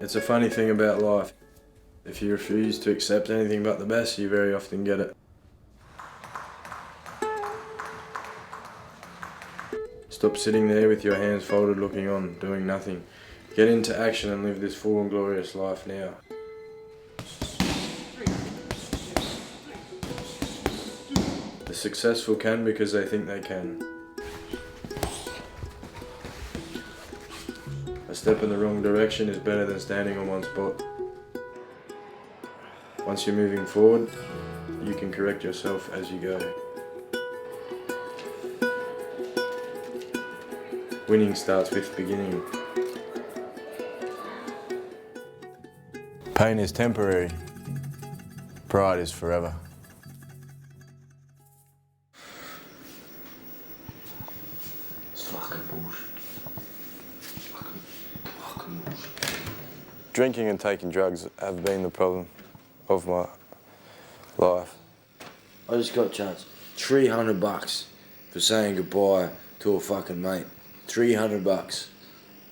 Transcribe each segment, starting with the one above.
It's a funny thing about life. If you refuse to accept anything but the best, you very often get it. Stop sitting there with your hands folded looking on, doing nothing. Get into action and live this full and glorious life now. The successful can because they think they can. A step in the wrong direction is better than standing on one spot. Once you're moving forward, you can correct yourself as you go. Winning starts with beginning. Pain is temporary. Pride is forever. It's fucking bullshit. Fucking bullshit. Drinking and taking drugs have been the problem of my life. I just got charged $300 for saying goodbye to a fucking mate. $300.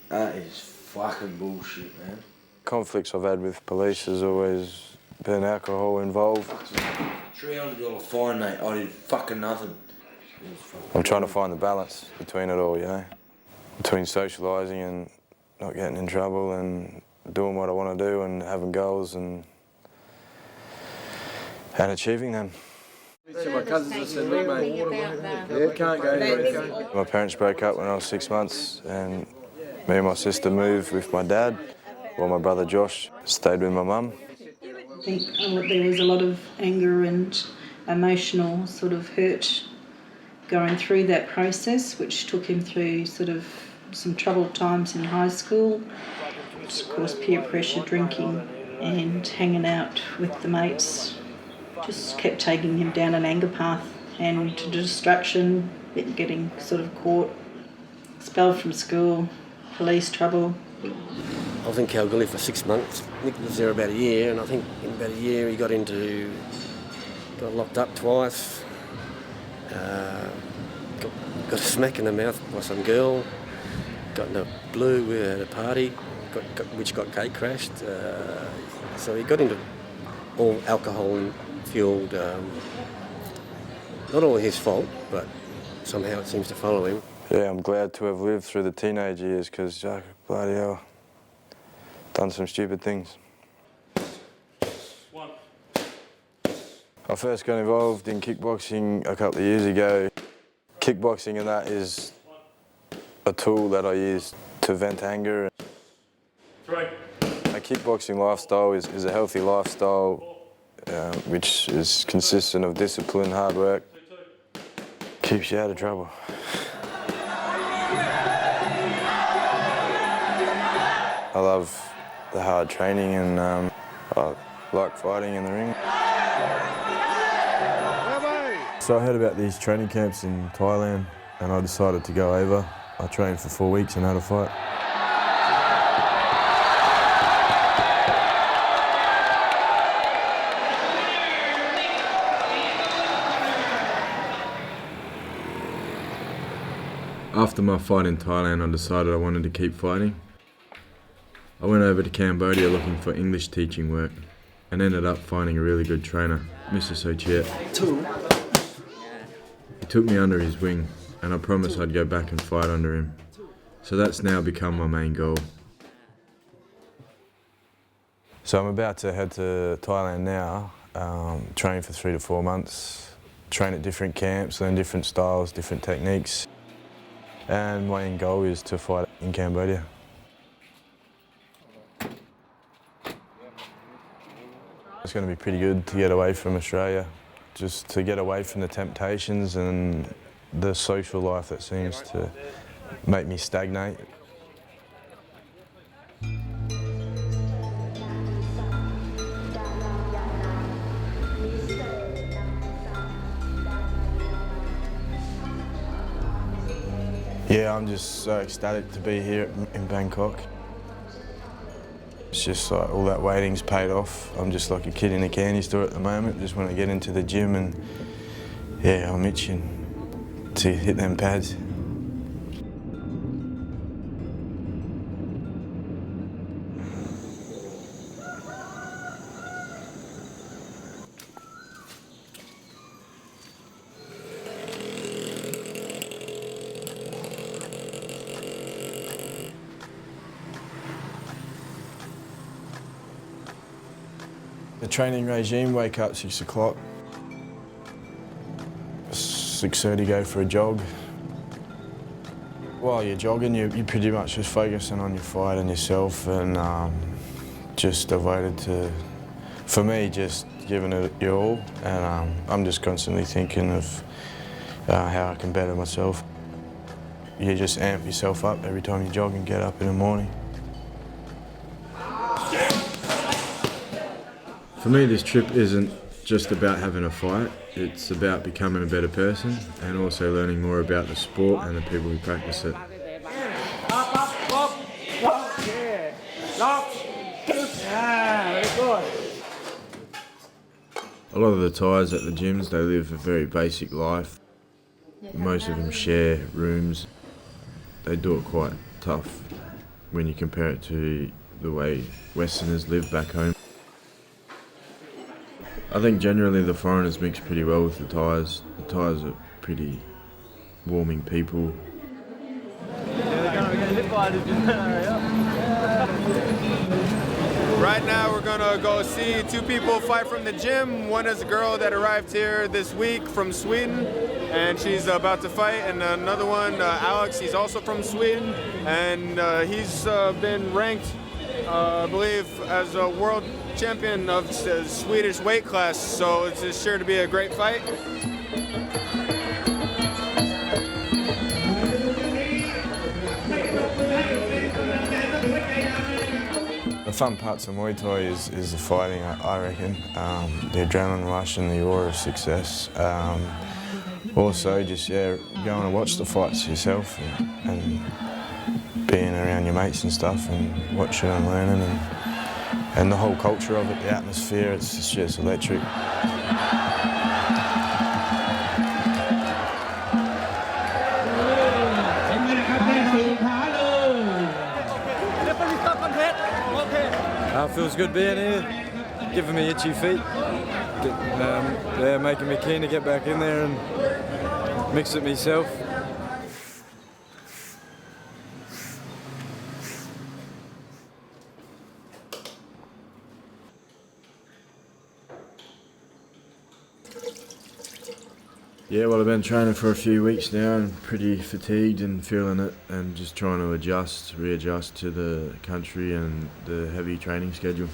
That is fucking bullshit, man. Conflicts I've had with police has always been alcohol involved. $300 fine, mate. I did fucking nothing. I'm trying to find the balance between it all, you know? Between socialising and not getting in trouble and doing what I want to do and having goals and achieving them. My cousins have said, look mate, you can't go anywhere. My parents broke up when I was 6 months and me and my sister moved with my dad, while my brother Josh stayed with my mum. I think there was a lot of anger and emotional sort of hurt going through that process, which took him through sort of some troubled times in high school. Of course, peer pressure, drinking and hanging out with the mates just kept taking him down an anger path and to destruction, getting sort of caught, expelled from school, police trouble. I was in Kalgoorlie for 6 months. Nick was there about a year, and I think in about a year he got locked up twice. Got a smack in the mouth by some girl. Got in the blue at a party, which got gate crashed. So he got into all alcohol-fueled. Not all his fault, but somehow it seems to follow him. Yeah, I'm glad to have lived through the teenage years because, bloody hell, done some stupid things. I first got involved in kickboxing a couple of years ago. Kickboxing and that is a tool that I use to vent anger. A kickboxing lifestyle is a healthy lifestyle which is consistent of discipline, hard work. Keeps you out of trouble. I love the hard training and I like fighting in the ring. So I heard about these training camps in Thailand and I decided to go over. I trained for 4 weeks and had a fight. After my fight in Thailand, I decided I wanted to keep fighting. I went over to Cambodia looking for English teaching work and ended up finding a really good trainer, Mr. Sochiet. He took me under his wing and I promised I'd go back and fight under him. So that's now become my main goal. So I'm about to head to Thailand now, train for 3 to 4 months, train at different camps, learn different styles, different techniques. And my end goal is to fight in Cambodia. It's going to be pretty good to get away from Australia, just to get away from the temptations and the social life that seems to make me stagnate. Yeah, I'm just so ecstatic to be here in Bangkok. It's just like all that waiting's paid off. I'm just like a kid in a candy store at the moment. Just want to get into the gym and yeah, I'm itching to hit them pads. training regime, wake up 6 o'clock, 6:30 go for a jog. While you're jogging, you're pretty much just focusing on your fight and yourself, and just devoted to, for me, just giving it your all, and I'm just constantly thinking of how I can better myself. You just amp yourself up every time you jog and get up in the morning. For me, this trip isn't just about having a fight, it's about becoming a better person and also learning more about the sport and the people who practice it. A lot of the Thais at the gyms, they live a very basic life. Most of them share rooms. They do it quite tough when you compare it to the way Westerners live back home. I think generally the foreigners mix pretty well with the Thais. The Thais are pretty warming people. Right now we're gonna go see two people fight from the gym. One is a girl that arrived here this week from Sweden, and she's about to fight. And another one, Alex, he's also from Sweden, and he's been ranked, I believe, as a world champion of the Swedish weight class. So it's sure to be a great fight. The fun parts of Muay Thai is the fighting, I reckon. The adrenaline rush and the aura of success. Also, just going to watch the fights yourself and being around your mates and stuff and watching and learning and the whole culture of it, the atmosphere. It's just electric. Feels good being here, giving me itchy feet, making me keen to get back in there and mix it myself. Yeah, well, I've been training for a few weeks now and pretty fatigued and feeling it and just trying to readjust to the country and the heavy training schedule.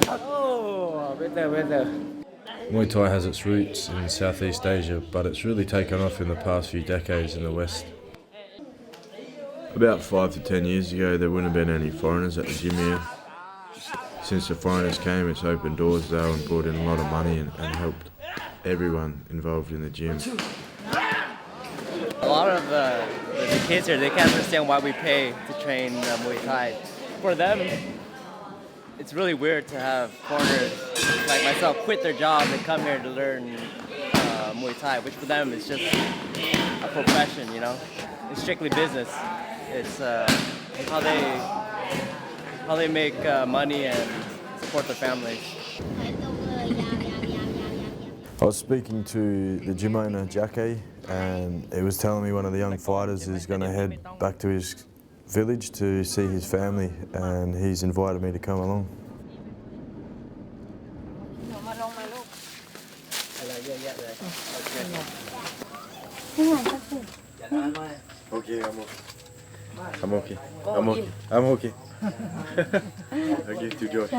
Oh, better. Muay Thai has its roots in Southeast Asia, but it's really taken off in the past few decades in the West. About 5 to 10 years ago, there wouldn't have been any foreigners at the gym here. Since the foreigners came, it's opened doors though and brought in a lot of money and helped everyone involved in the gym. A lot of the kids here, they can't understand why we pay to train Muay Thai. For them, it's really weird to have foreigners like myself quit their job and come here to learn Muay Thai, which for them is just a profession, you know? It's strictly business. It's how they make money and support their families. I was speaking to the gym owner, Jackie, and he was telling me one of the young fighters is going to head back to his village to see his family, and he's invited me to come along. Okay, I'm okay. I'm okay. I give to Josh.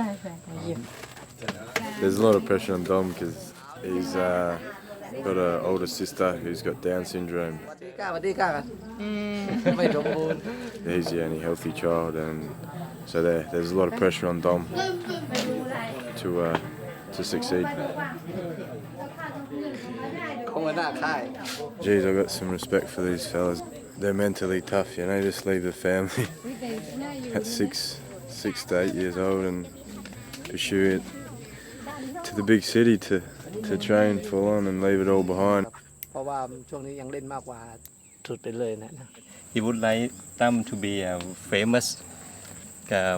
There's a lot of pressure on Dom because he's got an older sister who's got Down syndrome. He's the only healthy child, and so there's a lot of pressure on Dom to succeed. Geez, I've got some respect for these fellas. They're mentally tough, you know, just leave the family at 6 to 8 years old and pursue it to the big city to train full on and leave it all behind. He would like them to be famous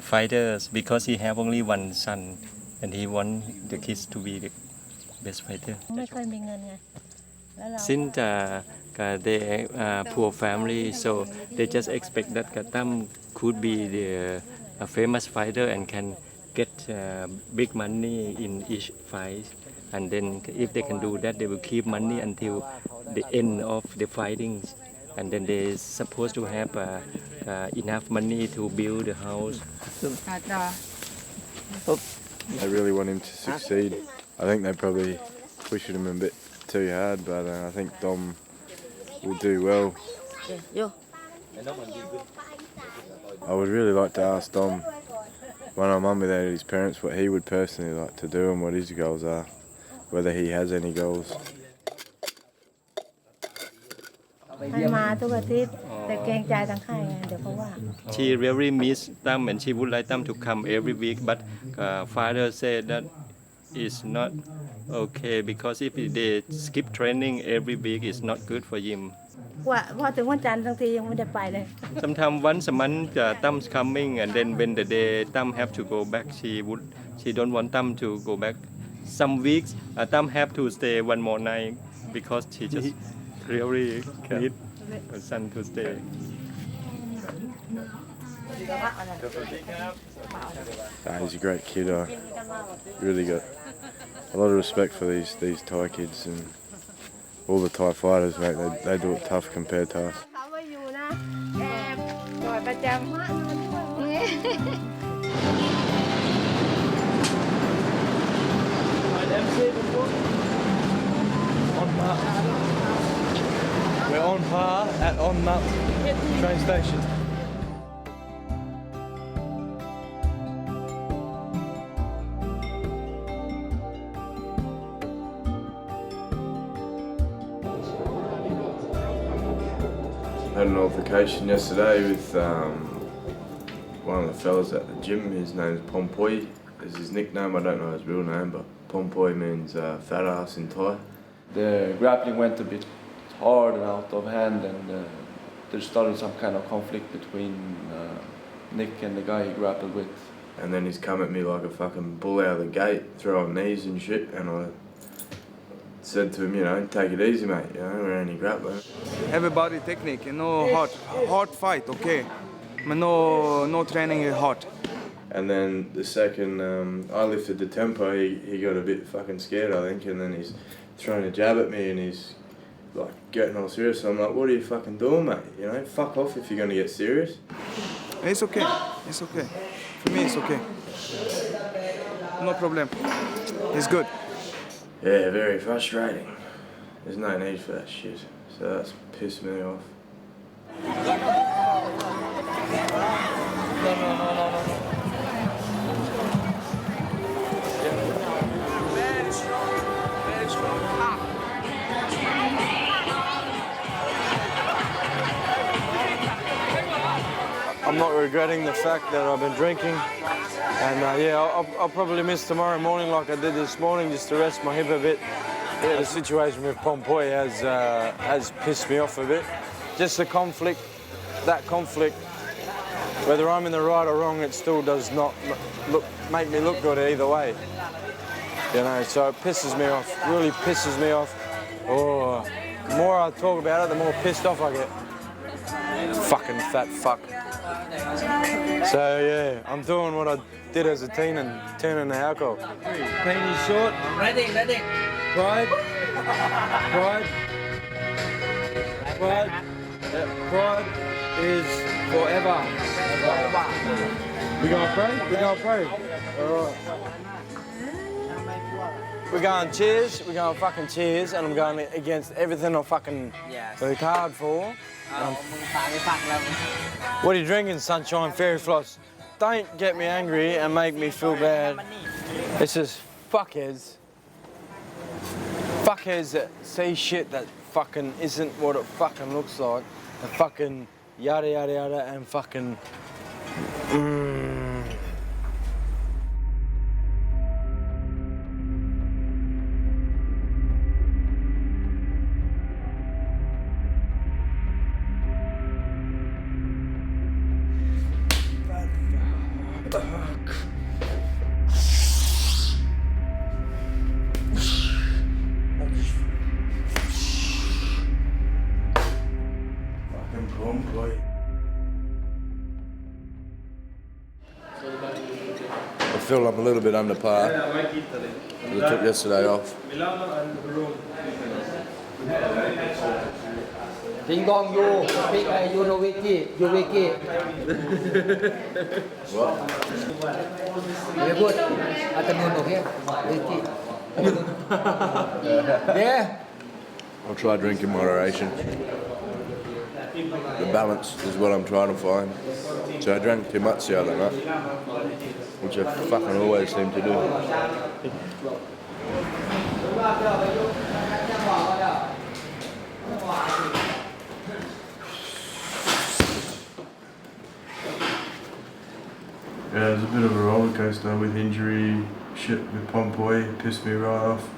fighters because he have only one son and he want the kids to be the best fighter. ไม่เคยมีเงินไงแล้วเรา Since they poor family, so they just expect that Tam could be the a famous fighter and can get big money in each fight. And then if they can do that, they will keep money until the end of the fighting. And then they supposed to have enough money to build the house. They really want him to succeed. I think they probably pushing him a bit too hard, but I think Dom will do well. I would really like to ask Dom, when I'm on without his parents, what he would personally like to do and what his goals are, whether he has any goals. ให้มาทุกอาทิตย์แต่เกรงใจทางค่ายไงเดี๋ยวเขาว่า She really miss Tam and she would like Tam to come every week, but father said that is not okay because if they skip training every week, it's not good for him. ว่าพอถึงวันจันทร์บางทียังไม่ได้ไปเลย Sometimes once a month, Tam's coming, and then when the day Tam have to go back, she don't want Tam to go back. Some weeks, Tam have to stay one more night because she just really need her son to stay. He's a great kid. I really got a lot of respect for these Thai kids and all the Thai fighters, mate. They do it tough compared to us. เขามาอยู่นะแกปล่อยประจำ We're on par at On Nut train station. Had an altercation yesterday with one of the fellas at the gym. His name's Pompoi. Is his nickname. I don't know his real name, but Pompoi means fat ass in Thai. The grappling went a bit hard and out of hand, and there started some kind of conflict between Nick and the guy he grappled with. And then he's come at me like a fucking bull out of the gate, throwing knees and shit, and I said to him, you know, take it easy, mate, you know, we're only grappling. Everybody technique, no hard fight, okay. But no training is hard. And then the second I lifted the tempo, he got a bit fucking scared, I think, and then he's throwing a jab at me and he's like getting all serious. So I'm like, what are you fucking doing, mate? You know, fuck off if you're gonna get serious. It's okay, it's okay. For me, it's okay. No problem. It's good. Yeah, very frustrating. There's no need for that shit. So that's pissed me off. I'm not regretting the fact that I've been drinking, and yeah, I'll probably miss tomorrow morning like I did this morning just to rest my hip a bit. Yeah, the situation with Pompoi has pissed me off a bit. Just the conflict, that conflict, whether I'm in the right or wrong, it still does not make me look good either way. You know, so it pisses me off, really pisses me off. Oh, the more I talk about it, the more pissed off I get. Fucking fat fuck. So yeah, I'm doing what I did as a teen and turning to alcohol. Penny short. Ready. Pride. Pride. Pride. Pride is forever. We gonna pray? We gonna pray. All right. We're going cheers. We're going fucking cheers, and I'm going against everything I fucking worked hard for. What are you drinking, Sunshine Fairy Floss? Don't get me angry and make me feel bad. It's just fuckheads. Fuckheads that see shit that fucking isn't what it fucking looks like. And fucking yada yada yada and fucking... boy. I feel I'm a little bit under par. I took yesterday off. Ding dong, you speak, you know Wiki, you Wiki. What? Very good. Afternoon, okay? Wiki. Yeah. I'll try drink in moderation. The balance is what I'm trying to find. So I drank too much the other night, which I fucking always seem to do. Yeah, it was a bit of a roller coaster with injury, shit with Pompoy, pissed me right off.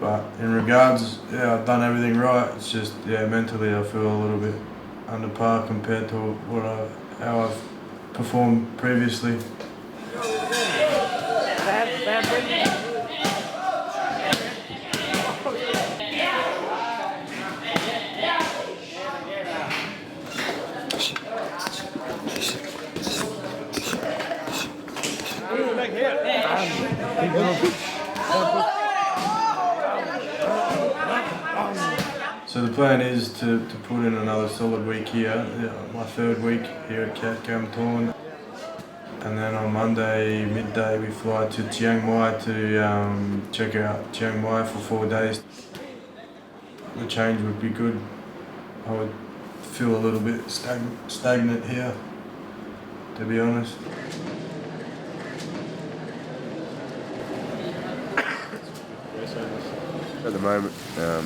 But in regards, yeah, I've done everything right. It's just, yeah, mentally I feel a little bit under par compared to how I've performed previously. So the plan is to put in another solid week here, my third week here at Cambodia. And then on Monday midday we fly to Chiang Mai to check out Chiang Mai for 4 days. The change would be good. I would feel a little bit stagnant here, to be honest. At the moment, a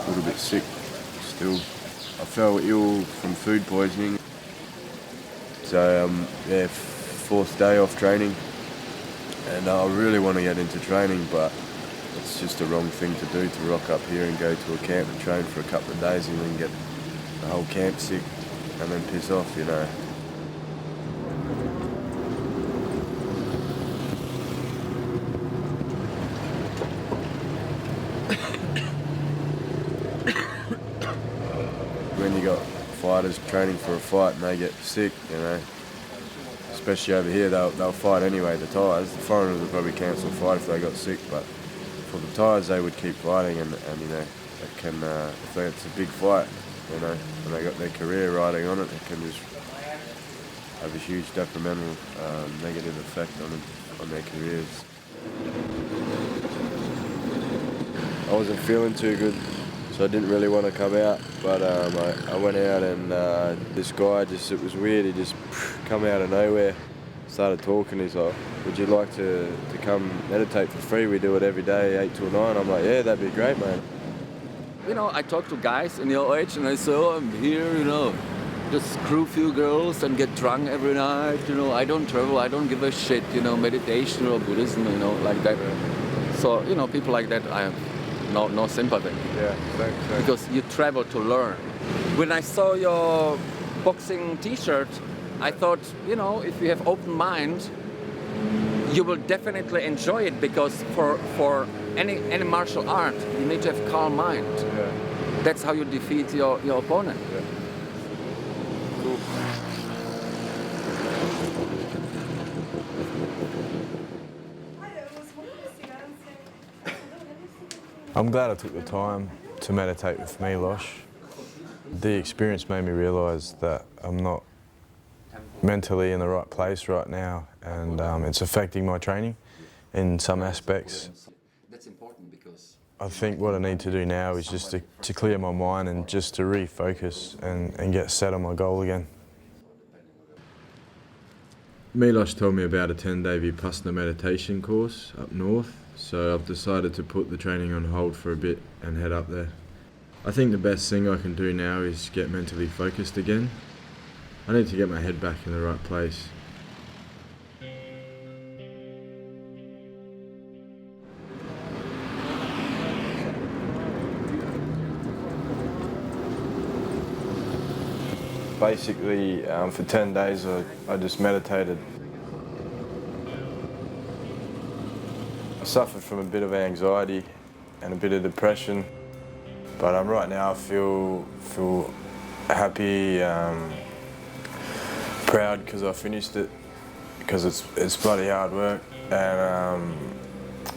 little bit sick still. I fell ill from food poisoning. So yeah, 4th day off training, and I really want to get into training, but it's just the wrong thing to do, to rock up here and go to a camp and train for a couple of days and then get the whole camp sick and then piss off, you know. When you got fighters training for a fight and they get sick, you know, especially over here, they'll fight anyway, the Thais. The foreigners would probably cancel a fight if they got sick, but for the Thais they would keep fighting, and you know, it can, if it's a big fight, you know, and they got their career riding on it, it can just have a huge detrimental negative effect on their careers. I wasn't feeling too good, so I didn't really want to come out, but I went out and this guy it was weird, he just come out of nowhere, started talking. He's like, would you like to come meditate for free? We do it every day, 8 till 9. I'm like, yeah, that'd be great, man. You know, I talk to guys in your age and I say, oh, I'm here, you know, just screw few girls and get drunk every night, you know, I don't travel, I don't give a shit, you know, meditation or Buddhism, you know, like that. So, you know, people like that, I have no sympathy. Yeah, thanks. Because you travel to learn. When I saw your boxing t-shirt, I thought, you know, if you have open mind, you will definitely enjoy it, because for any martial art, you need to have calm mind. Yeah. That's how you defeat your opponent. Yeah. Cool. I'm glad I took the time to meditate with Milosh. The experience made me realise that I'm not mentally in the right place right now, and it's affecting my training in some aspects. That's important because I think what I need to do now is just to clear my mind and just to refocus and get set on my goal again. Milosh told me about a 10-day Vipassana meditation course up north, so I've decided to put the training on hold for a bit and head up there. I think the best thing I can do now is get mentally focused again. I need to get my head back in the right place. Basically, for 10 days I just meditated. I suffered from a bit of anxiety and a bit of depression, but right now I feel Happy, proud because I finished it, because it's bloody hard work, and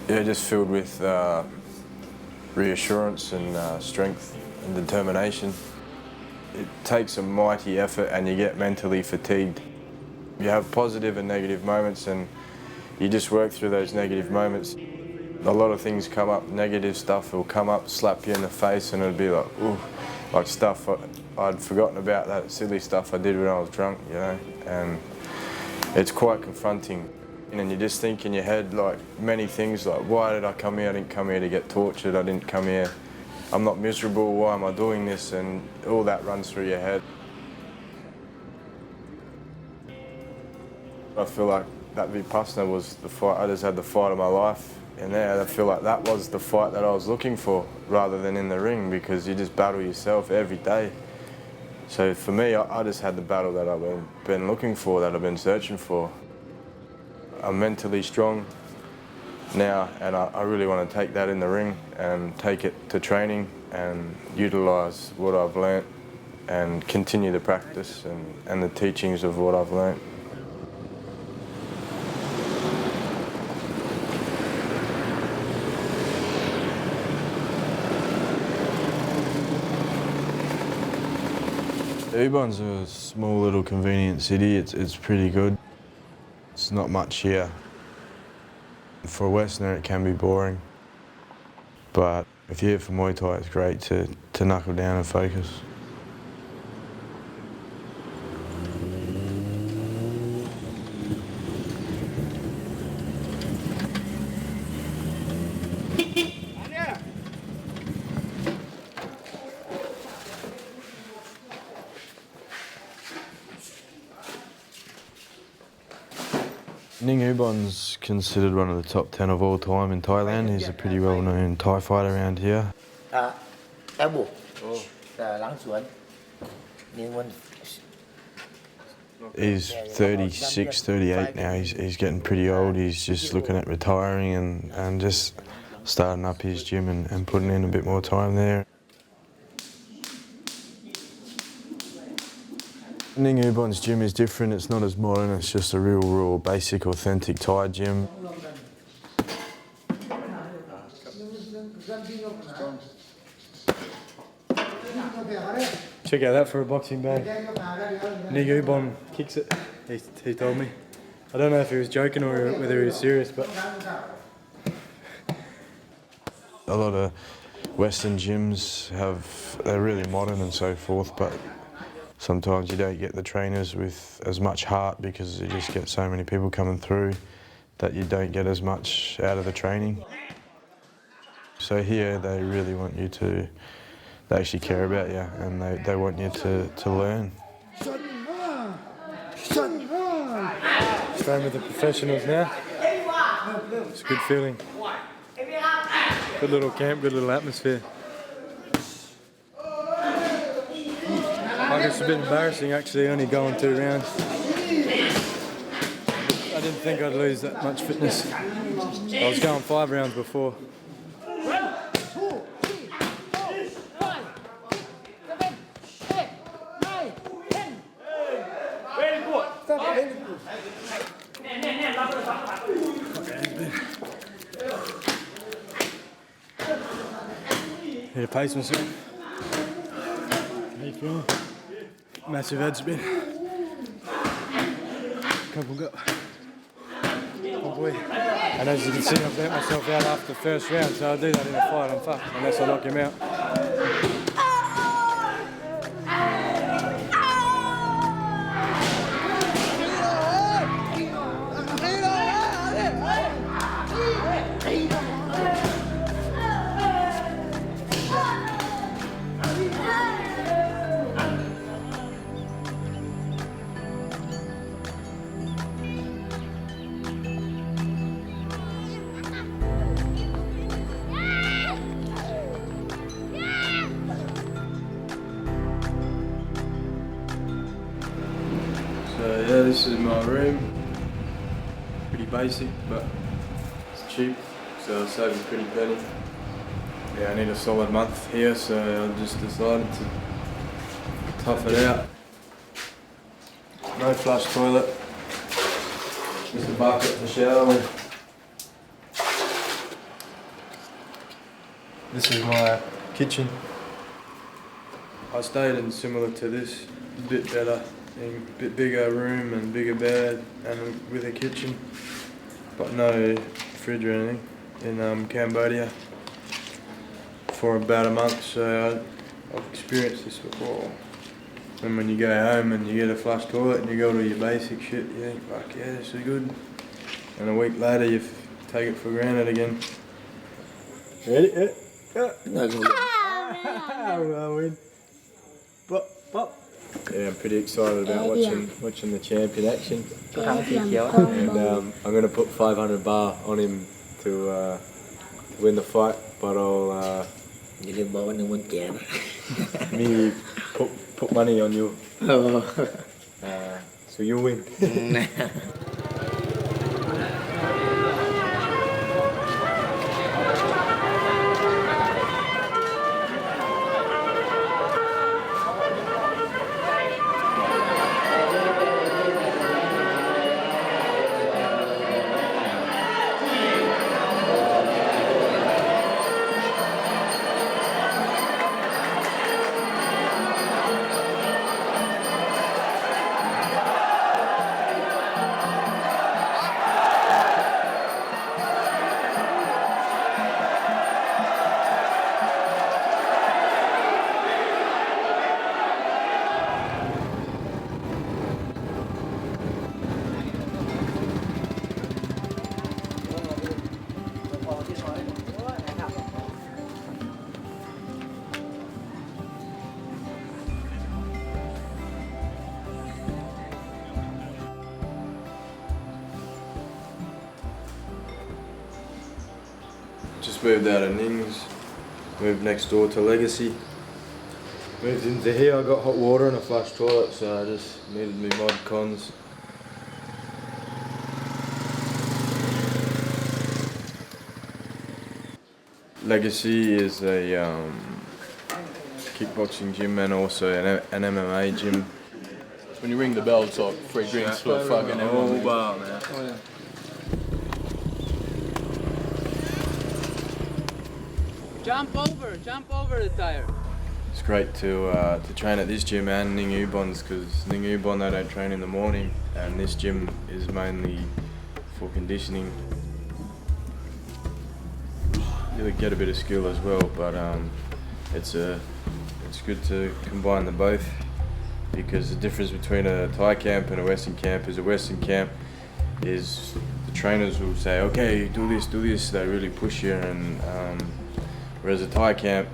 yeah, just filled with reassurance and strength and determination. It takes a mighty effort and you get mentally fatigued. You have positive and negative moments and you just work through those negative moments. A lot of things come up, negative stuff will come up, slap you in the face, and it'll be like, ooh, like stuff I'd forgotten about, that silly stuff I did when I was drunk, you know, and it's quite confronting. And you just think in your head like many things like, why did I come here? I didn't come here to get tortured, I didn't come here, I'm not miserable, why am I doing this? And all that runs through your head. I feel like that Vipassana was the fight, I just had the fight of my life in there. I feel like that was the fight that I was looking for rather than in the ring, because you just battle yourself every day. So for me, I just had the battle that I've been looking for, that I've been searching for. I'm mentally strong now, and I really want to take that in the ring and take it to training and utilise what I've learnt and continue the practice and the teachings of what I've learnt. Ubon's a small little convenient city. It's pretty good. It's not much here. For a Westerner it can be boring, but if you're here for Muay Thai it's great to knuckle down and focus. Ning Ubon's considered one of the top 10 of all time in Thailand. He's a pretty well-known Thai fighter around here. He's 36, 38 now. He's getting pretty old. He's just looking at retiring and just starting up his gym and putting in a bit more time there. Ning Ubon's gym is different. It's not as modern. It's just a real raw, basic, authentic Thai gym. Check out that for a boxing bag. Ning Ubon kicks it, he told me. I don't know if he was joking or whether he was serious, but... A lot of Western gyms they're really modern and so forth, but sometimes you don't get the trainers with as much heart because you just get so many people coming through that you don't get as much out of the training. So here they really want you to, they actually care about you and they want you to learn. Staying with the professionals now. It's a good feeling. Good little camp, good little atmosphere. Like it's a bit embarrassing actually, only going 2 rounds. I didn't think I'd lose that much fitness. I was going 5 rounds before. Need to pace myself. How you feeling? Massive head spin. Couple go. Oh boy. And as you can see, I've burnt myself out after the first round, so I'll do that in a fight, I'm fucked, unless I knock him out. So yeah, this is my room. Pretty basic, but it's cheap, so I saved a pretty penny. Yeah, I need a solid month here, so I just decided tough it out. No flush toilet. Just a bucket to shower with. This is my kitchen. I stayed in similar to this, a bit better, a bit bigger room and bigger bed and with a kitchen, but no fridge or anything, in Cambodia for about a month, so I've experienced this before. And when you go home and you get a flush toilet and you go to your basic shit, you think, fuck yeah, this is good. And a week later you take it for granted again. Ready? Yeah. I win. Pop. Yeah, I'm pretty excited about watching the champion action. And I'm going to put 500 baht on him to win the fight, but I'll maybe put money on you. So you win. Just moved out of Ning's, moved next door to Legacy. Moved into here, I got hot water and a flush toilet, so I just needed me mod cons. Legacy is a kickboxing gym and also an MMA gym. When you ring the bell, it's like free drinks for fucking everyone. Bar, man. Oh, yeah. Jump over the tire. It's great to train at this gym and Ning Ubon's, because Ning Ubon they don't train in the morning and this gym is mainly for conditioning. You get a bit of skill as well, but it's good to combine the both, because the difference between a Thai camp and a Western camp is is the trainers will say, okay, do this, they really push you, and whereas a Thai camp,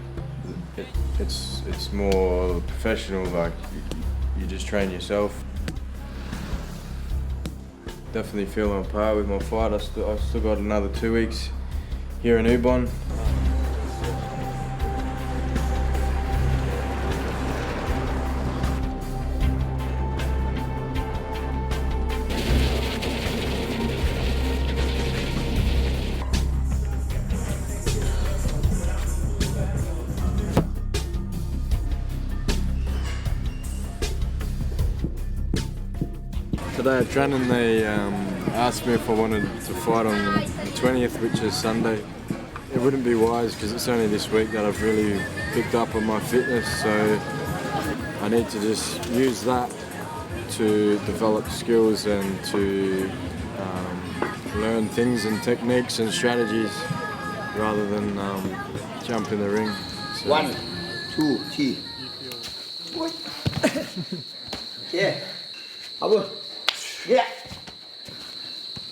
it's more professional, like you just train yourself. Definitely feel on par with my fight. I still got another 2 weeks here in Ubon. Today at training they asked me if I wanted to fight on the 20th, which is Sunday. It wouldn't be wise because it's only this week that I've really picked up on my fitness, so I need to just use that to develop skills and to learn things and techniques and strategies rather than jump in the ring. So. 1, 2, 3. Yeah. Power. Yeah.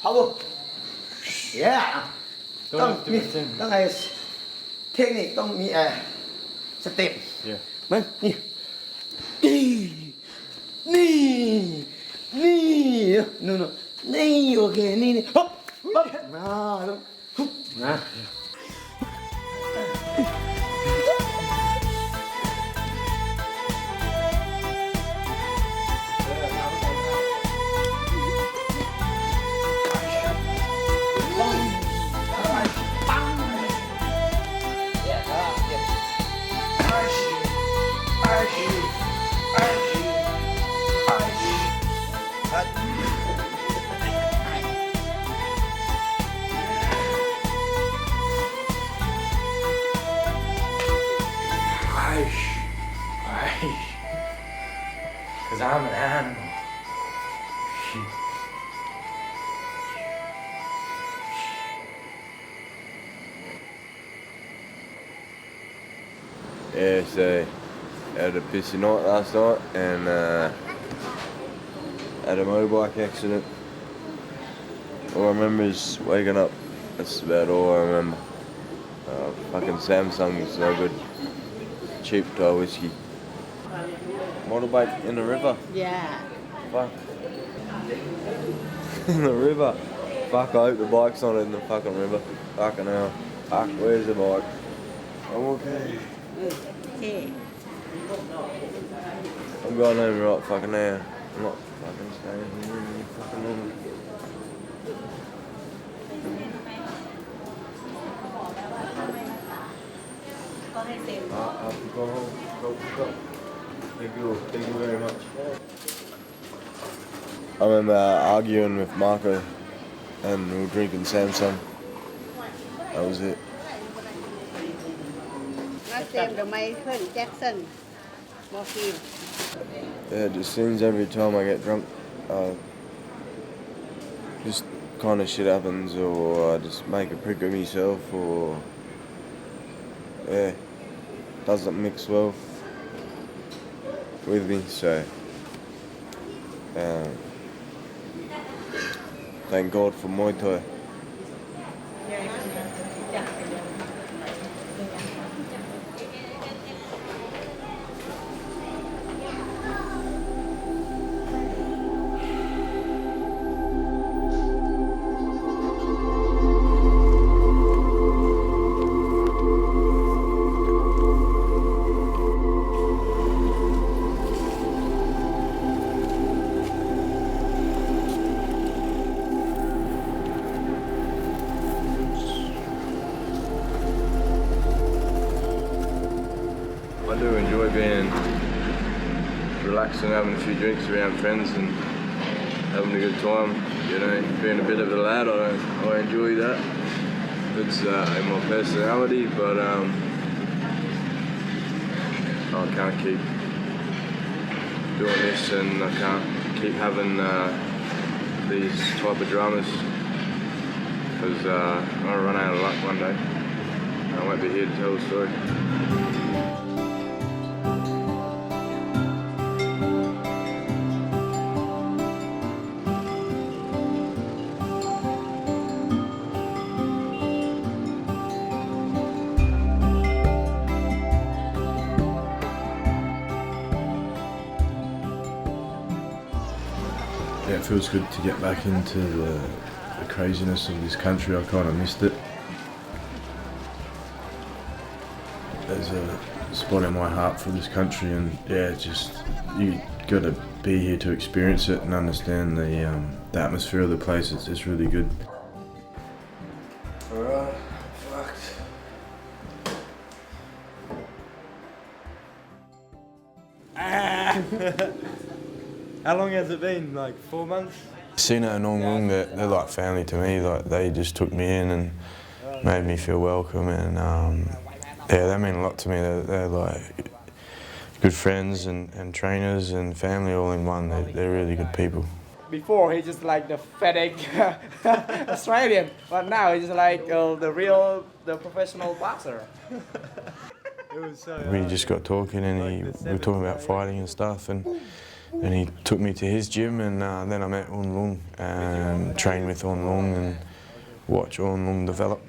Power. Yeah. ต้องไงเทคนิคต้องมีสเต็ปมันนี่โอเคนี่ฮึบมา Archie. Because I'm an animal. Yeah, so I had a pissy night last night and had a motorbike accident. All I remember is waking up. That's about all I remember. Fucking Samsung is no good. Cheap Thai whiskey. Motorbike in the river. Yeah. Fuck. In the river. Fuck, I hope the bike's not in the fucking river. Fucking hell. Fuck, where's the bike? I'm okay. Okay. I'm going home right fucking now. I'm not fucking staying here any fucking longer. I have to go home. Go. Thank you very much. I remember arguing with Marco and we were drinking Samsung. That was it. Yeah, it just seems every time I get drunk, just kind of shit happens, or I just make a prick of myself, or yeah, doesn't mix well with me. So thank God for Muay Thai. I do enjoy being relaxed and having a few drinks around friends and having a good time. You know, being a bit of a lad, I enjoy that. It's in my personality, but I can't keep doing this, and I can't keep having these type of dramas because I'm gonna run out of luck one day. I won't be here to tell the story. Yeah, it feels good to get back into the craziness of this country. I kind of missed it. There's a spot in my heart for this country, and yeah, just you got to be here to experience it and understand the atmosphere of the place. It's really good. Alright, fucked. How long has it been? Like 4 months? Sina and Ong Lung, they're like family to me. Like they just took me in and made me feel welcome, and yeah, they mean a lot to me. They're like good friends and trainers and family all in one. They're really good people. Before he's just like the FedEx Australian, but now he's like the professional boxer. We just got talking, and we were talking about fighting and stuff, and he took me to his gym, and then I met Un Lung and trained with Un Lung and watched Un Lung develop.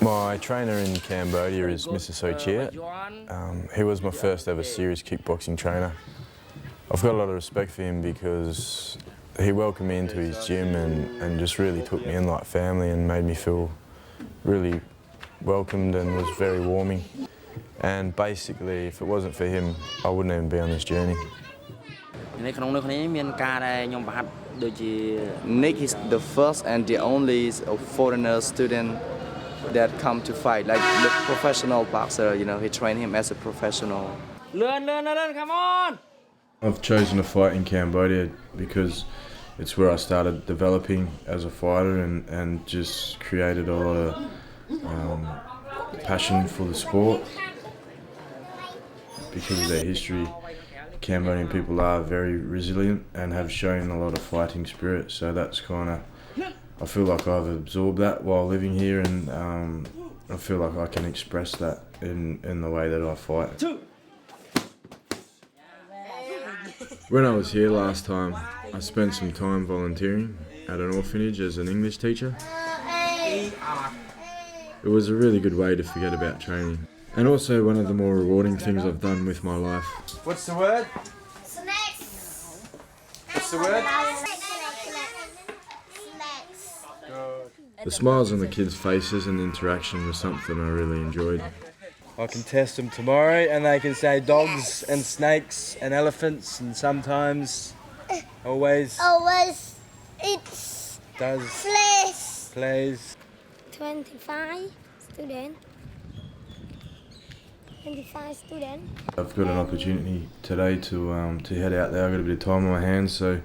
My trainer in Cambodia is Mr. Sochia. He was my first ever serious kickboxing trainer. I've got a lot of respect for him because he welcomed me into his gym and just really took me in like family and made me feel really welcomed and was very warming. And basically, if it wasn't for him, I wouldn't even be on this journey. Nick is the first and the only foreigner student that come to fight, like the professional boxer. You know, he trained him as a professional. Learn, come on! I've chosen to fight in Cambodia because it's where I started developing as a fighter and just created a lot of passion for the sport. because of their history, Cambodian people are very resilient and have shown a lot of fighting spirit. So that's I feel like I've absorbed that while living here, and I feel like I can express that in the way that I fight. When I was here last time, I spent some time volunteering at an orphanage as an English teacher. It was a really good way to forget about training. And also one of the more rewarding things I've done with my life. What's the word? Snacks. What's the word? The smiles on the kids' faces and interaction was something I really enjoyed. I can test them tomorrow and they can say dogs and snakes and elephants and sometimes, always, It's does, plays. 25 students. 25 students. I've got an opportunity today to head out there. I've got a bit of time on my hands, so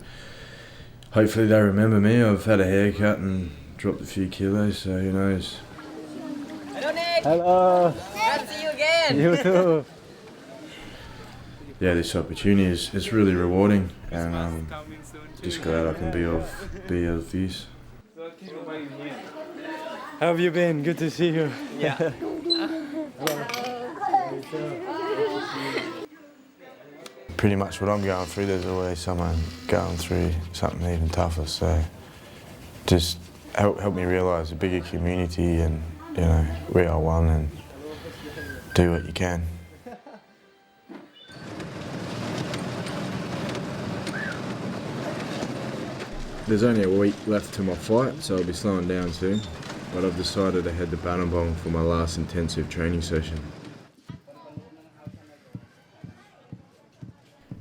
hopefully they remember me. I've had a haircut and dropped a few kilos, so who knows. Hello, Nick. Hello. Glad to see you again. You too. Yeah, this opportunity is really rewarding, and just glad I can be of use. How have you been? Good to see you. Yeah. Pretty much what I'm going through, there's always someone going through something even tougher, so just help me realise a bigger community, and you know, we are one, and do what you can. There's only a week left to my fight, so I'll be slowing down soon, but I've decided to head to Battambang for my last intensive training session.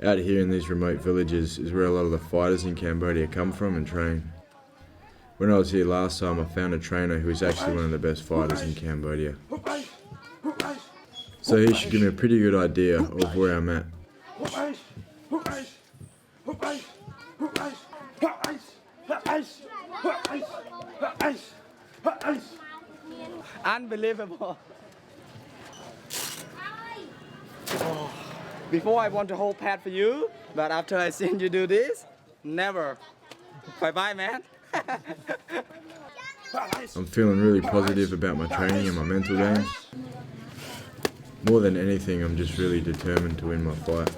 Out here in these remote villages is where a lot of the fighters in Cambodia come from and train. When I was here last time, I found a trainer who is actually one of the best fighters in Cambodia. So he should give me a pretty good idea of where I'm at. Unbelievable. Oh, before I want to hold pad for you, but after I seen you do this, never. Bye-bye, man. I'm feeling really positive about my training and my mental games. More than anything, I'm just really determined to win my fight.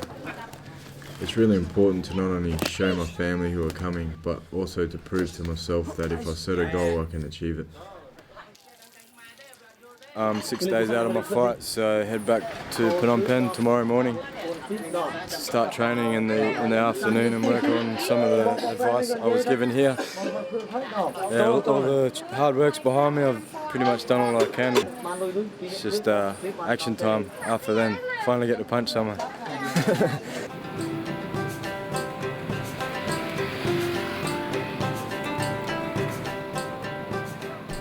It's really important to not only show my family who are coming, but also to prove to myself that if I set a goal, I can achieve it. I'm 6 days out of my fight, so head back to Phnom Penh tomorrow morning. Start training in the afternoon and work on some of the advice I was given here. Yeah, all the hard work's behind me. I've pretty much done all I can. It's just action time after then. Finally get to punch someone.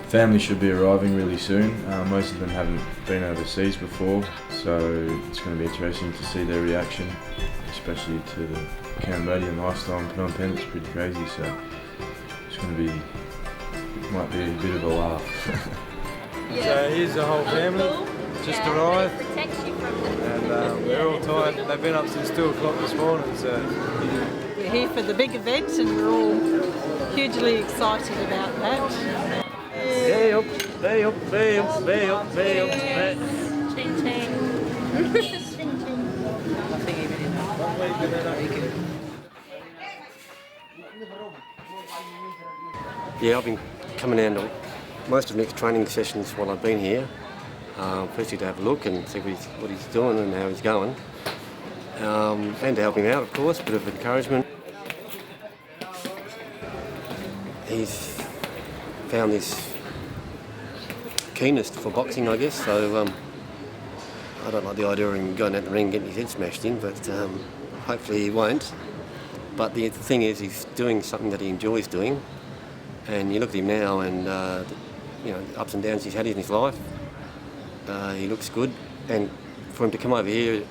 Family should be arriving really soon. Most of them haven't been overseas before, so it's going to be interesting to see their reaction, especially to the Cambodian lifestyle in Phnom Penh. It's pretty crazy, so it's going to be, might be a bit of a laugh. So here's the whole family, just arrived, and they're all tired. They've been up since 2 o'clock this morning, so. We're here for the big event and we're all hugely excited about that. Hey up, hey up, hey up, hey up, hey up, hey. Ching ching. Yeah, I've been coming down to most of Nick's training sessions while I've been here. Firstly to have a look and see what he's doing and how he's going. And to help him out, of course, a bit of encouragement. He's found this keenness for boxing, I guess, so I don't like the idea of him going out the ring and getting his head smashed in, but hopefully he won't. But the thing is, he's doing something that he enjoys doing, and you look at him now and you know, the ups and downs he's had in his life, he looks good, and for him to come over here,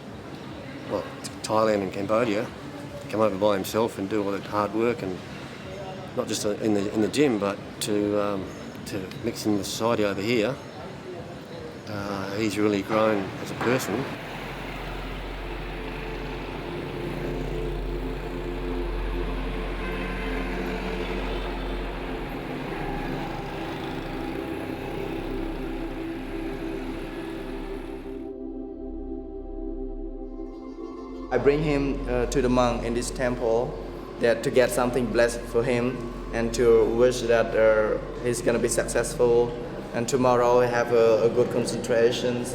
well, to Thailand and Cambodia, come over by himself and do all that hard work, and not just in the gym, but to mix in the society over here, he's really grown as a person. I bring him to the monk in this temple that to get something blessed for him and to wish that he's gonna be successful, and tomorrow have a good concentration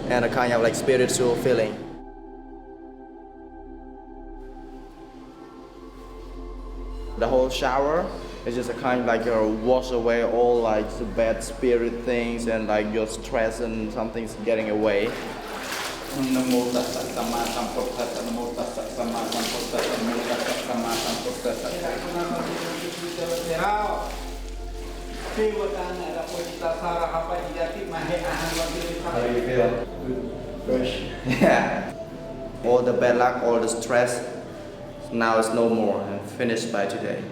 and a kind of like spiritual feeling. The whole shower is just a kind of like wash away all like the bad spirit things and like your stress and something's getting away. Namo tassa sama sambuddhassa, namo tassa sama sambuddhassa, namo tassa sama sambuddhassa. How do you feel? Fresh. Yeah. All the bad luck, all the stress, now it's no more and finished by today.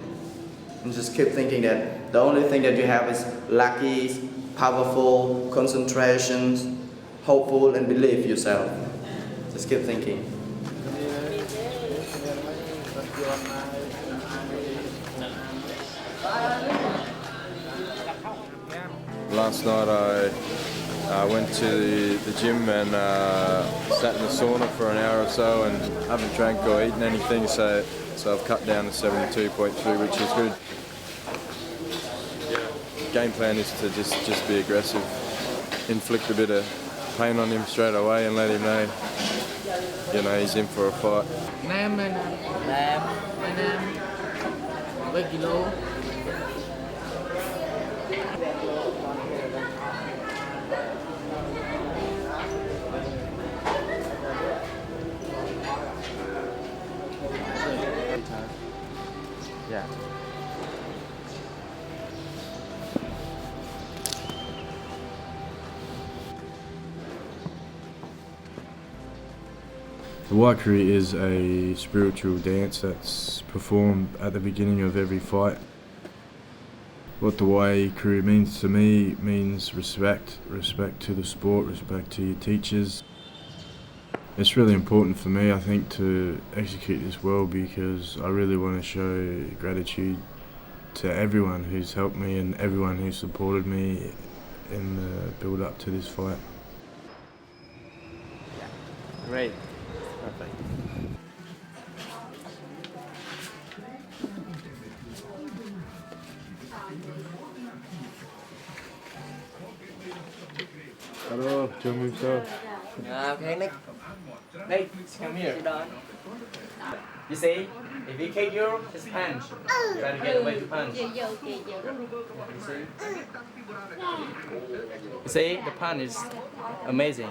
And just keep thinking that the only thing that you have is lucky, powerful, concentration, hopeful, and believe yourself. Just keep thinking. Last night I went to the gym and sat in the sauna for an hour or so and haven't drank or eaten anything, so I've cut down to 72.3, which is good. Game plan is to just be aggressive, inflict a bit of pain on him straight away and let him know, he's in for a fight. Yeah. The Waikari is a spiritual dance that's performed at the beginning of every fight. What the Waikari means to me means respect to the sport, respect to your teachers. It's really important for me, I think, to execute this well because I really want to show gratitude to everyone who's helped me and everyone who supported me in the build-up to this fight. Great. Perfect. Hello, Jung Seo. Okay, Nick. Nick, come here. You see, if he kick you, just punch. Try to get away to punch. You see, the punch is amazing.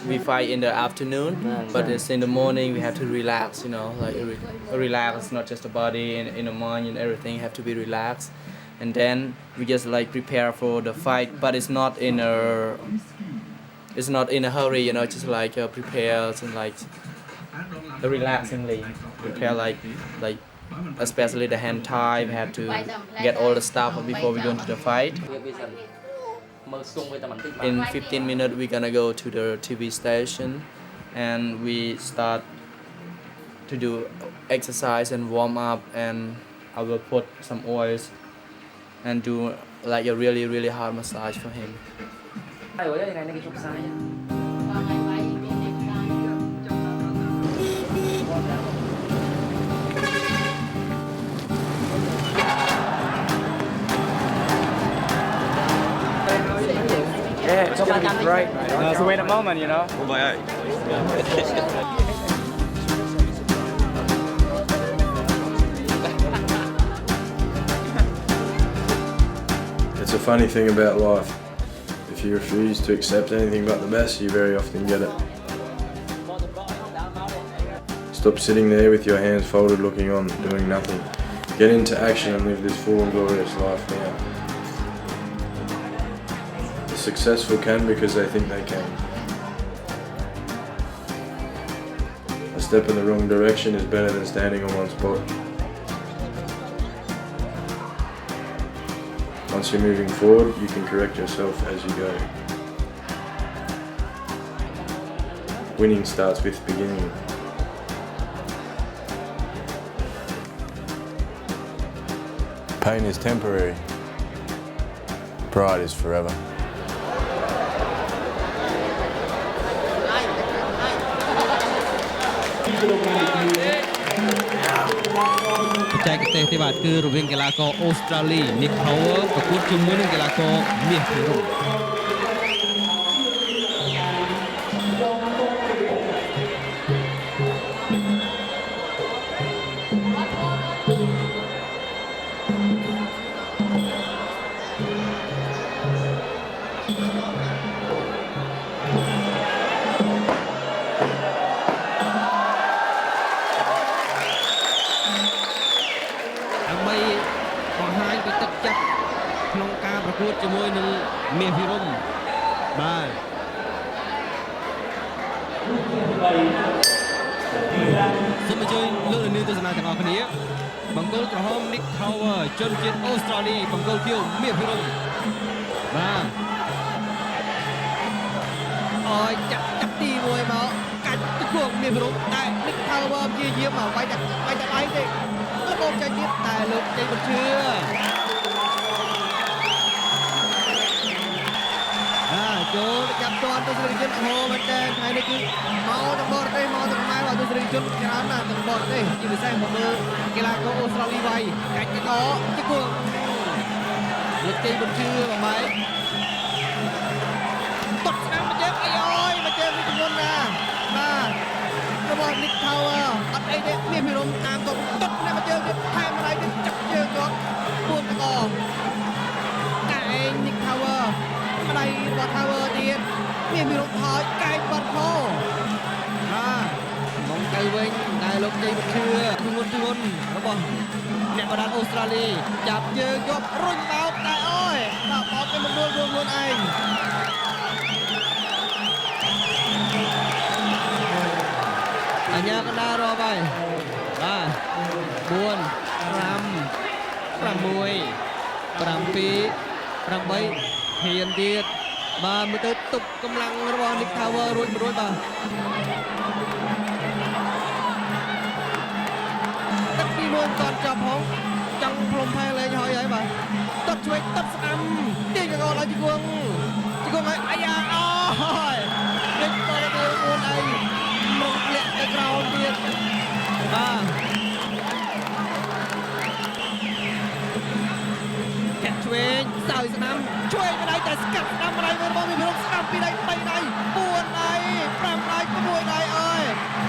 We fight in the afternoon, but it's in the morning we have to relax, like relax, not just the body and in the mind and everything have to be relaxed. And then we just like prepare for the fight, but it's not in a hurry, just like prepare and like relaxingly prepare like especially the hand tie. We have to get all the stuff before we go into the fight. In 15 minutes we're gonna go to the TV station and we start to do exercise and warm up, and I will put some oils and do like a really hard massage for him. Yeah, it's gonna be great, mate. It's a win at the moment, It's a funny thing about life. If you refuse to accept anything but the best, you very often get it. Stop sitting there with your hands folded looking on, doing nothing. Get into action and live this full and glorious life now. The successful can because they think they can. A step in the wrong direction is better than standing on one spot. Once you're moving forward, you can correct yourself as you go. Winning starts with beginning. Pain is temporary. Pride is forever. ចែកទេសទេបាទគឺរវាងកីឡាករអូស្ត្រាលី Nick Power ប្រកួតជាមួយនឹងកីឡាករមាសភិរមជាមួយនឹងមាសភិរមបាទសូមអញ្ជើញលោកនាងទស្សនាទាំងអស់គ្នាបង្គោលក្រហម Nick Power ជនជាតិអូស្ត្រាលីបង្គោលខៀវមាសភិរមបាទអើយចាក់ទី1មកកាច់ទឹកគោកមាសភិរមតែ Nick Power ព្យាយាមមកវាយតែដៃទេលោកបងចាច់ទៀតតែលោកជ័យមិនជឿចូលចាប់ទាន់ទស្សនិកជនហូមែនតើថ្ងៃនេះគឺមកទាំងបរទេសមកទាំងខ្មែរទស្សនិកជនច្រើនណាស់ទាំងបរទេសជាពិសេសមកមើលកីឡាករអូស្ត្រាលីវាយកាច់កោជគងលោកជ័យមិនជឿបងម៉ែតត់ស្នាមមកជើងអីអើយមកជើងនេះជំនន់ណាបាទរបស់ Nick Power អត់អីទេមានភិរមតាមទៅតត់ស្នាមមកជើងទៀតថែមอะไรទៀតចាប់ជើងគាត់ពួនកោកាឯង Nick Powerម្ដាយរបស់ Power ទៀតមានវិរុទ្ធថយកែបាត់ខមកទៅវិញតែលោកជ័យមិនជឿធ្ងន់របស់អ្នកបដាអូស្ត្រាលីចាប់ជើងយករុញបោកតែអើយដាក់បោកទៅមិនដួលខ្លួនឯងអញ្ញាកណ្ដាលរាប់ហើយបាទ4 5 6 7 8ហ៊ានទៀតបាទមើលទៅទប់កម្លាំងរបស់ Nick Power រួចបាទទឹកទី1គាត់ចាប់ផងចង់ផ្លុំផែលេងហើយបាទតត់ជួយតត់ស្ដាំទាញកោដល់ជង្គង់ហើយអាយ៉ាអូយនេះក៏ទៅខ្លួនឯងមកលាក់ទៅក្រោមទៀតបាទឆ្វេងសើស្ដាំឆ្វេងម្ដាយតែស្កាត់ស្ដាំម្ដាយរបស់មានរងស្ដាំពីដៃ3ដៃ4ដៃ5ដៃ6ដៃអើយ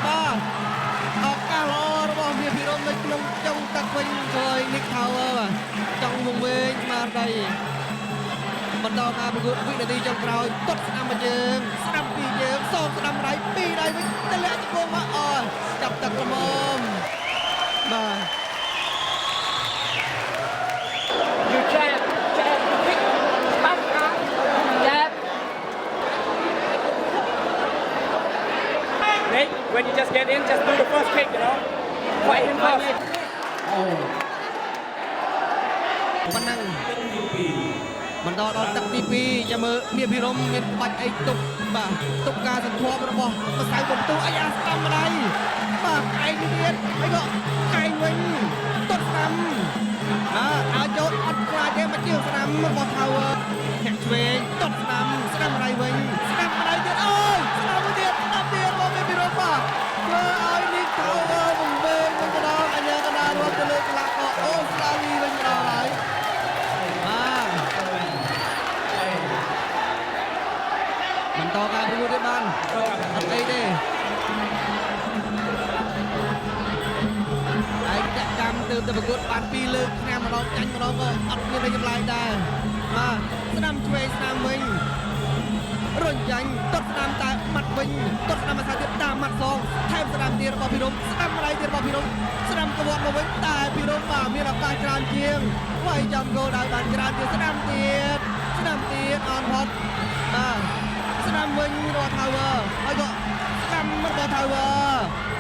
បាទឱកាសល្អរបស់មានភិរមនៅក្នុងចុងទឹកវិញជួយ Nick Power បាទចង់វង្វេងស្មារតីបន្តការប្រកួតវិនាទីចុងក្រោយតត់ស្ដាំមួយជើងស្ដាំពីរជើងសងស្ដាំម្ដាយ2ដៃវិញទម្លាក់ជង្គង់មកអើយចាប់ទឹកល្មមបាទ When you just get in, just do the first kick, you know. Fight him first. ប៉ុណ្ណឹងបន្តដល់ទឹកទី2ចាំមើលមានភិរមមានបាច់អីទុកបាទទុកការសន្ធាប់របស់ម្សៅបន្ទូអាយ៉ាស្ដាំម្ដាយបាទឯងទៀតហើយក៏កែងវិញទុតស្ដាំអាចចូលអត់ខ្លាចទេមកជើងស្ដាំរបស់ Power ធាក់ឆ្វេងទុតស្ដាំម្ដាយវិញស្ដាំម្ដាយទៀតអូយស្ដាំទៀតមកមានភិរមបាទធ្វើឲ្យ Nick Power វង្វេងវិញដល់អញ្ញាកណ្ដាលរត់ទៅលើកីឡាករអូស្ត្រាលីវិញដល់ហើយបន្តការប្រកួតទៀតបានអត់អីទេឯកចក្រកម្មទៅប្រកួតបាន2លើកឆ្នាំម្ដងចាញ់ម្ដងក៏អត់មានទេចម្លែកដែរបាទស្ដាំឆ្វេងស្ដាំវិញរុញចាញ់តុតស្ដាំតែម៉ាត់វិញតុតស្ដាំមកទៀតតាមម៉ាត់សងថែមស្ដាំទៀតរបស់ភិរមស្ដាំម្ដាយទៀតរបស់ភិរមស្ដាំកវត្តមកវិញតែភិរមបាទមានឱកាសច្រើនជាងវាយចំគោលដៅបានច្រើនទៀតស្ដាំទៀតអនផុតបាទស្ដាំវិញរបស់ Power ហើយក៏ស្ដាំរបស់ Power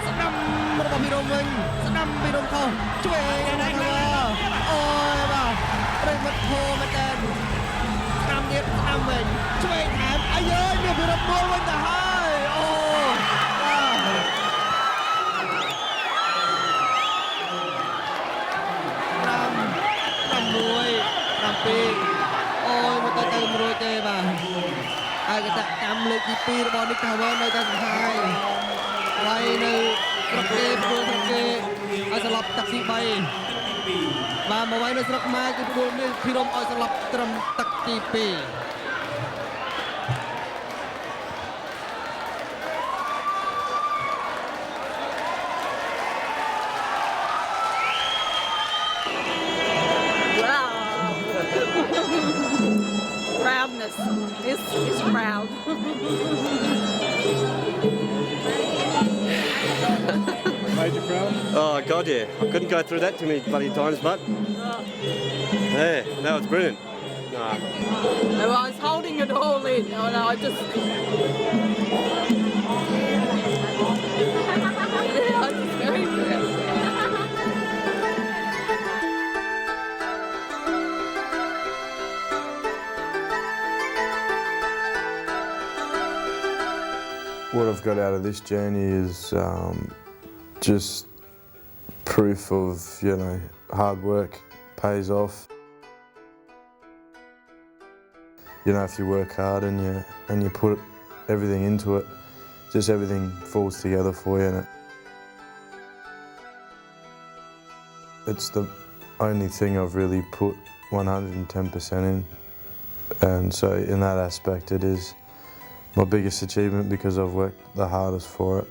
ស្ដាំរបស់ភិរមវិញស្ដាំភិរមខុសជួយរបស់ Power អូយបាទប្រិមត្តធម៌មែនតើស្ដាំទៀតស្ដាំវិញជួយថែមអាយអើយមានភិរមមួយវិញទៅហើយអូអូយមកទៅមិនរួចទេបាទហើយកតកម្មលើកទី2របស់ Nick Power នៅតែសង្ហាយហើយនៅស្រុកគេព្រោះស្រុកគេឲ្យសន្លប់ទឹកទី3 បាទមកវិញនៅស្រុកខ្មែរគឺគោលនេះភិរមឲ្យស្លាប់ត្រឹមទឹកទី2 Proudness. It's proud. Made you proud? Oh God, yeah. I couldn't go through that too many bloody times, but yeah, that was brilliant. I was holding it all in. And I just. Yeah, I was very proud. What I've got out of this journey is just proof of, you know, hard work pays off. You know, if you work hard and you put everything into it, just everything falls together for you. And it's the only thing I've really put 110% in, and so in that aspect it is my biggest achievement because I've worked the hardest for it.